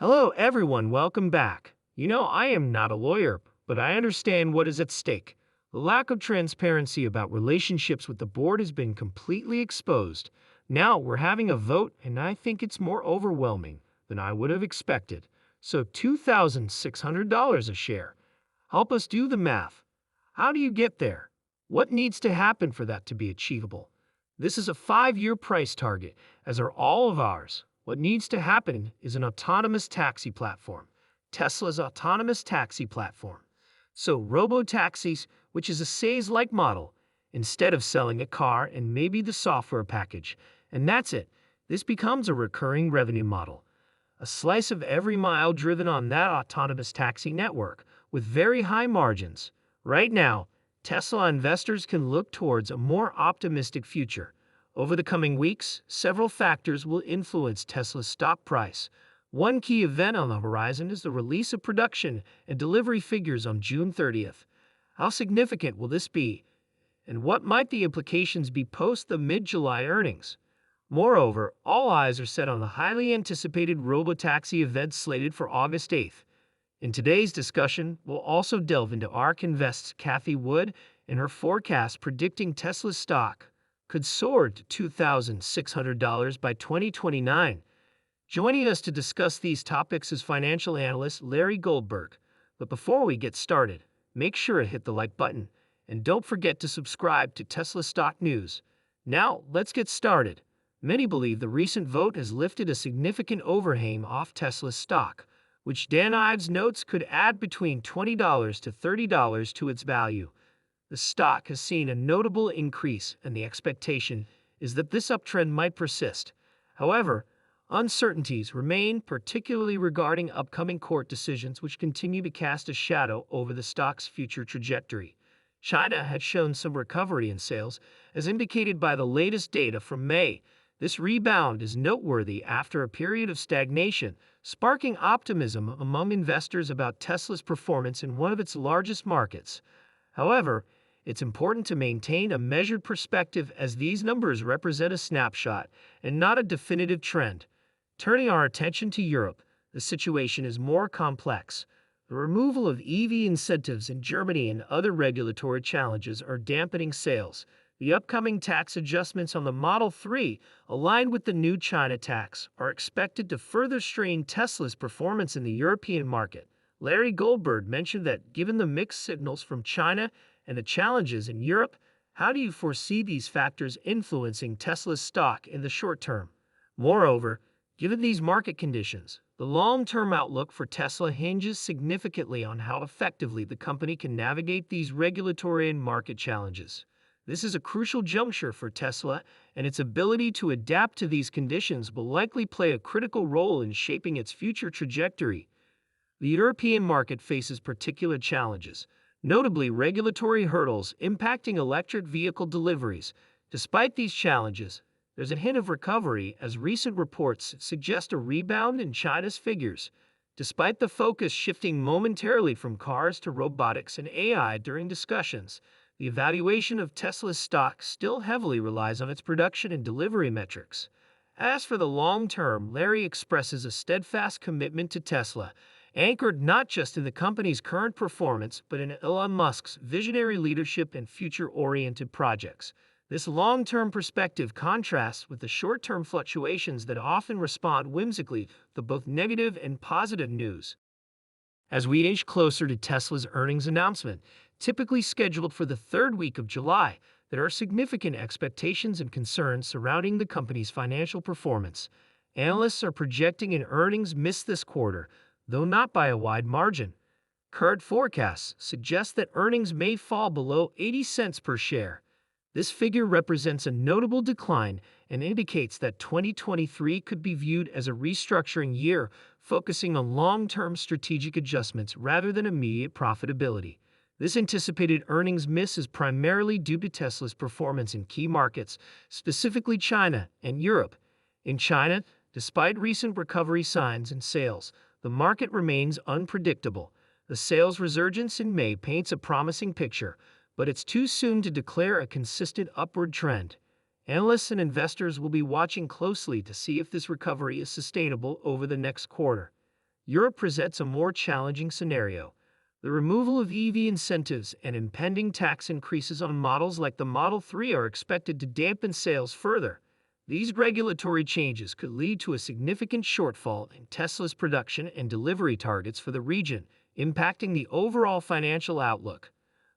Hello, everyone. Welcome back. I am not a lawyer, but I understand what is at stake. The lack of transparency about relationships with the board has been completely exposed. Now we're having a vote, and I think it's more overwhelming than I would have expected. So, $2,600 a share. Help us do the math. How do you get there? What needs to happen for that to be achievable? This is a 5-year price target, as are all of ours. What needs to happen is an autonomous taxi platform, Tesla's autonomous taxi platform. So, robo-taxis, which is a SaaS-like model, instead of selling a car and maybe the software package. And that's it. This becomes a recurring revenue model. A slice of every mile driven on that autonomous taxi network, with very high margins. Right now, Tesla investors can look towards a more optimistic future. Over the coming weeks, several factors will influence Tesla's stock price. One key event on the horizon is the release of production and delivery figures on June 30th. How significant will this be? And what might the implications be post the mid-July earnings? Moreover, all eyes are set on the highly anticipated robotaxi event slated for August 8th. In today's discussion, we'll also delve into ARK Invest's Cathie Wood and her forecast predicting Tesla's stock could soar to $2,600 by 2029. Joining us to discuss these topics is financial analyst Larry Goldberg. But before we get started, make sure to hit the like button and don't forget to subscribe to Tesla Stock News. Now, let's get started. Many believe the recent vote has lifted a significant overhang off Tesla's stock, which Dan Ives notes could add between $20 to $30 to its value. The stock has seen a notable increase, and the expectation is that this uptrend might persist. However, uncertainties remain, particularly regarding upcoming court decisions, which continue to cast a shadow over the stock's future trajectory. China had shown some recovery in sales, as indicated by the latest data from May. This rebound is noteworthy after a period of stagnation, sparking optimism among investors about Tesla's performance in one of its largest markets. However, it's important to maintain a measured perspective as these numbers represent a snapshot and not a definitive trend. Turning our attention to Europe, the situation is more complex. The removal of EV incentives in Germany and other regulatory challenges are dampening sales. The upcoming tax adjustments on the Model 3, aligned with the new China tax, are expected to further strain Tesla's performance in the European market. Larry Goldberg mentioned that given the mixed signals from China and the challenges in Europe, how do you foresee these factors influencing Tesla's stock in the short term? Moreover, given these market conditions, the long-term outlook for Tesla hinges significantly on how effectively the company can navigate these regulatory and market challenges. This is a crucial juncture for Tesla, and its ability to adapt to these conditions will likely play a critical role in shaping its future trajectory. The European market faces particular challenges, notably regulatory hurdles impacting electric vehicle deliveries. Despite these challenges, there's a hint of recovery as recent reports suggest a rebound in China's figures. Despite the focus shifting momentarily from cars to robotics and AI during discussions, the evaluation of Tesla's stock still heavily relies on its production and delivery metrics. As for the long term, Larry expresses a steadfast commitment to Tesla, anchored not just in the company's current performance, but in Elon Musk's visionary leadership and future-oriented projects. This long-term perspective contrasts with the short-term fluctuations that often respond whimsically to both negative and positive news. As we inch closer to Tesla's earnings announcement, typically scheduled for the third week of July, there are significant expectations and concerns surrounding the company's financial performance. Analysts are projecting an earnings miss this quarter, though not by a wide margin. Current forecasts suggest that earnings may fall below 80 cents per share. This figure represents a notable decline and indicates that 2023 could be viewed as a restructuring year, focusing on long-term strategic adjustments rather than immediate profitability. This anticipated earnings miss is primarily due to Tesla's performance in key markets, specifically China and Europe. In China, despite recent recovery signs in sales, the market remains unpredictable. The sales resurgence in May paints a promising picture, but it's too soon to declare a consistent upward trend. Analysts and investors will be watching closely to see if this recovery is sustainable over the next quarter. Europe presents a more challenging scenario. The removal of EV incentives and impending tax increases on models like the Model 3 are expected to dampen sales further. These regulatory changes could lead to a significant shortfall in Tesla's production and delivery targets for the region, impacting the overall financial outlook.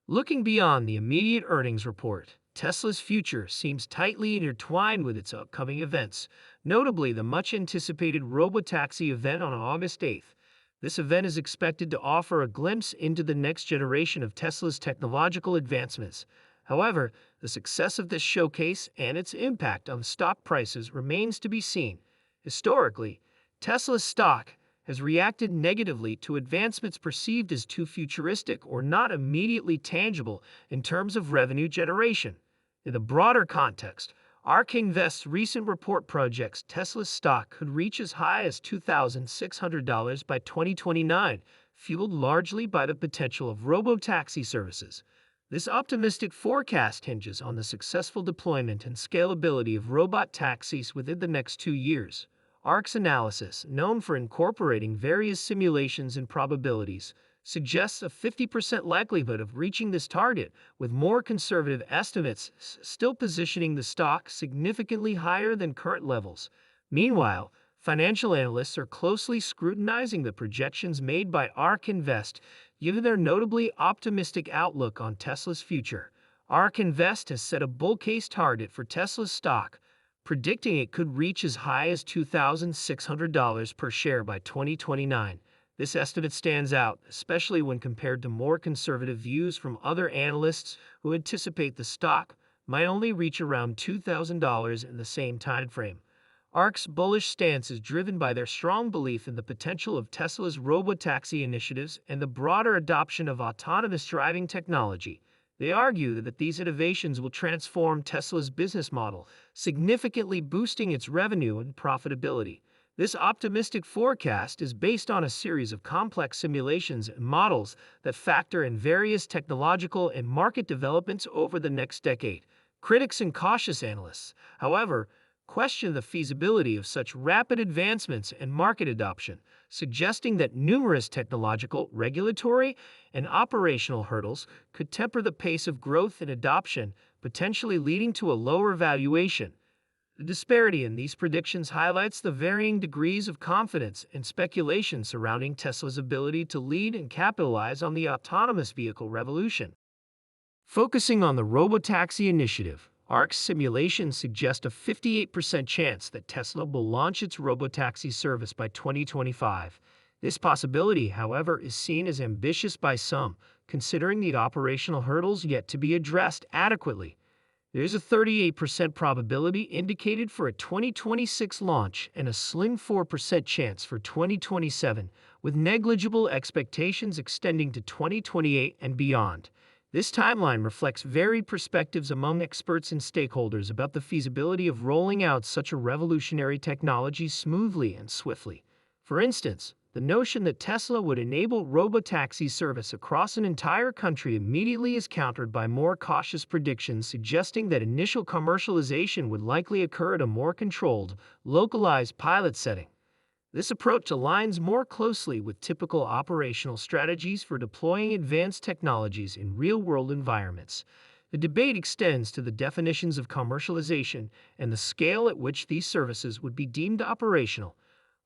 Looking beyond the immediate earnings report, Tesla's future seems tightly intertwined with its upcoming events, notably the much-anticipated robotaxi event on August 8th. This event is expected to offer a glimpse into the next generation of Tesla's technological advancements. However, the success of this showcase and its impact on stock prices remains to be seen. Historically, Tesla's stock has reacted negatively to advancements perceived as too futuristic or not immediately tangible in terms of revenue generation. In the broader context, ARK Invest's recent report projects Tesla's stock could reach as high as $2,600 by 2029, fueled largely by the potential of robotaxi services. This optimistic forecast hinges on the successful deployment and scalability of robot taxis within the next 2 years. ARK's analysis, known for incorporating various simulations and probabilities, suggests a 50% likelihood of reaching this target, with more conservative estimates still positioning the stock significantly higher than current levels. Meanwhile, financial analysts are closely scrutinizing the projections made by ARK Invest, given their notably optimistic outlook on Tesla's future. ARK Invest has set a bull case target for Tesla's stock, predicting it could reach as high as $2,600 per share by 2029. This estimate stands out, especially when compared to more conservative views from other analysts who anticipate the stock might only reach around $2,000 in the same timeframe. ARK's bullish stance is driven by their strong belief in the potential of Tesla's robotaxi initiatives and the broader adoption of autonomous driving technology. They argue that these innovations will transform Tesla's business model, significantly boosting its revenue and profitability. This optimistic forecast is based on a series of complex simulations and models that factor in various technological and market developments over the next decade. Critics and cautious analysts, however, question the feasibility of such rapid advancements and market adoption, suggesting that numerous technological, regulatory, and operational hurdles could temper the pace of growth and adoption, potentially leading to a lower valuation. The disparity in these predictions highlights the varying degrees of confidence and speculation surrounding Tesla's ability to lead and capitalize on the autonomous vehicle revolution. Focusing on the robotaxi initiative, ARK's simulations suggest a 58% chance that Tesla will launch its robotaxi service by 2025. This possibility, however, is seen as ambitious by some, considering the operational hurdles yet to be addressed adequately. There is a 38% probability indicated for a 2026 launch and a slim 4% chance for 2027, with negligible expectations extending to 2028 and beyond. This timeline reflects varied perspectives among experts and stakeholders about the feasibility of rolling out such a revolutionary technology smoothly and swiftly. For instance, the notion that Tesla would enable robotaxi service across an entire country immediately is countered by more cautious predictions suggesting that initial commercialization would likely occur at a more controlled, localized pilot setting. This approach aligns more closely with typical operational strategies for deploying advanced technologies in real-world environments. The debate extends to the definitions of commercialization and the scale at which these services would be deemed operational.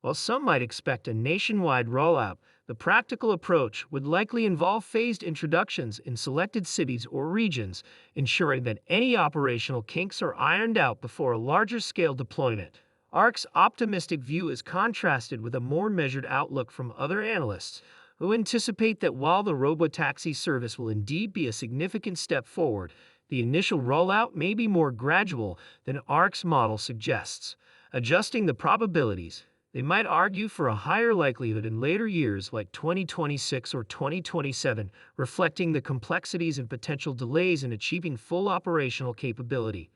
While some might expect a nationwide rollout, the practical approach would likely involve phased introductions in selected cities or regions, ensuring that any operational kinks are ironed out before a larger-scale deployment. ARK's optimistic view is contrasted with a more measured outlook from other analysts, who anticipate that while the robotaxi service will indeed be a significant step forward, the initial rollout may be more gradual than ARK's model suggests. Adjusting the probabilities, they might argue for a higher likelihood in later years like 2026 or 2027, reflecting the complexities and potential delays in achieving full operational capability.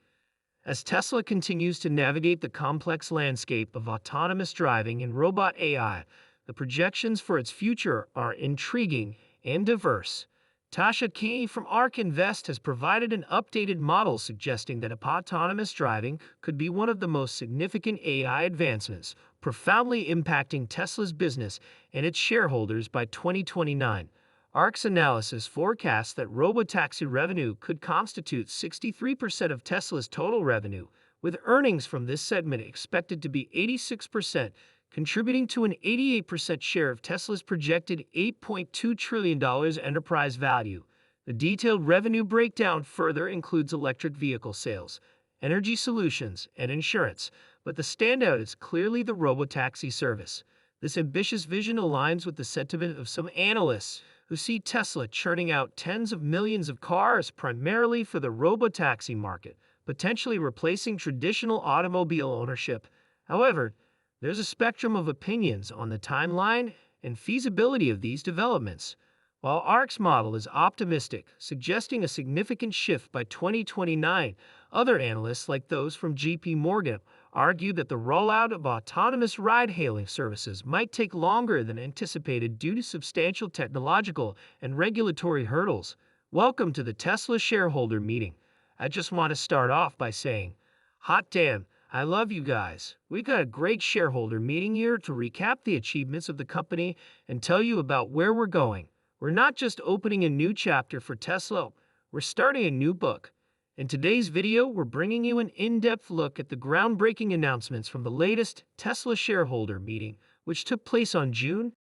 As Tesla continues to navigate the complex landscape of autonomous driving and robot AI, the projections for its future are intriguing and diverse. Tasha Key from ARK Invest has provided an updated model suggesting that autonomous driving could be one of the most significant AI advancements, profoundly impacting Tesla's business and its shareholders by 2029. ARK's analysis forecasts that robotaxi revenue could constitute 63% of Tesla's total revenue, with earnings from this segment expected to be 86%, contributing to an 88% share of Tesla's projected $8.2 trillion enterprise value. The detailed revenue breakdown further includes electric vehicle sales, energy solutions, and insurance, but the standout is clearly the robotaxi service. This ambitious vision aligns with the sentiment of some analysts who see Tesla churning out tens of millions of cars primarily for the robotaxi market, potentially replacing traditional automobile ownership. However, there's a spectrum of opinions on the timeline and feasibility of these developments. While ARK's model is optimistic, suggesting a significant shift by 2029, other analysts, like those from JP Morgan, argue that the rollout of autonomous ride-hailing services might take longer than anticipated due to substantial technological and regulatory hurdles. Welcome to the Tesla shareholder meeting. I just want to start off by saying, hot damn, I love you guys. We got a great shareholder meeting here to recap the achievements of the company and tell you about where we're going. We're not just opening a new chapter for Tesla, we're starting a new book. In today's video, we're bringing you an in-depth look at the groundbreaking announcements from the latest Tesla shareholder meeting, which took place on June